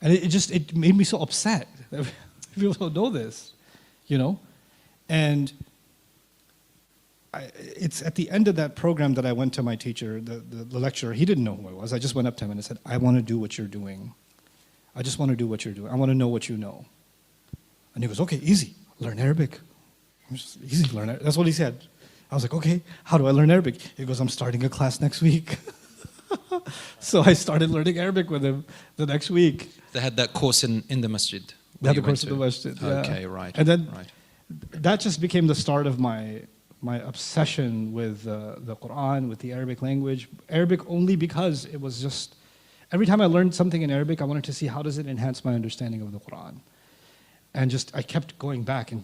And it made me so upset that people don't know this, you know? And it's at the end of that program that I went to my teacher, the lecturer. He didn't know who I was. I just went up to him and I said, I want to do what you're doing. I just want to do what you're doing. I want to know what you know. And he goes, okay, easy, learn Arabic. Just, easy, learn Arabic. That's what he said. I was like, okay, how do I learn Arabic? He goes, I'm starting a class next week. So I started learning Arabic with him the next week. They had that course in the masjid. They had the course in the masjid, yeah. Okay, right. And then right. that just became the start of my obsession with the Quran, with the Arabic language. Arabic only because it was just, every time I learned something in Arabic, I wanted to see how does it enhance my understanding of the Quran. And just, I kept going back and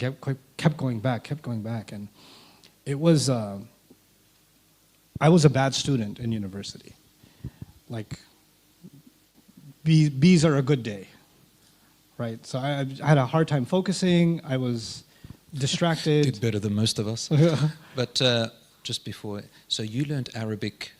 kept going back. And it was, I was a bad student in university. Like, B's are a good day, right? So I had a hard time focusing. I was distracted. Did better than most of us. But just before, so you learned Arabic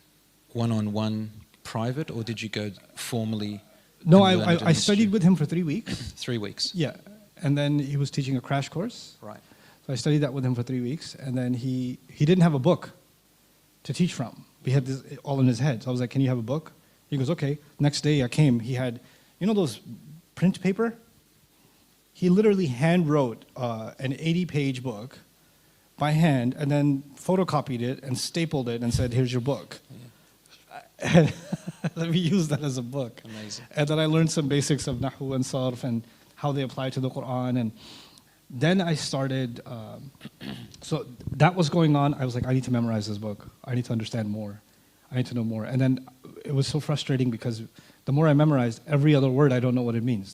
one-on-one private, or did you go formally? No, I studied with him for 3 weeks. 3 weeks? Yeah. And then he was teaching a crash course. Right. So I studied that with him for 3 weeks. And then he didn't have a book to teach from. He had this all in his head. So I was like, can you have a book? He goes, okay. Next day I came, he had, you know those print paper? He literally hand wrote an 80-page book by hand and then photocopied it and stapled it and said, here's your book. Yeah. And let me use that as a book. Amazing. And then I learned some basics of Nahu and Sarf and how they apply to the Quran. And then I started, so that was going on. I was like, I need to memorize this book. I need to understand more. I need to know more. And then it was so frustrating because the more I memorized, every other word, I don't know what it means.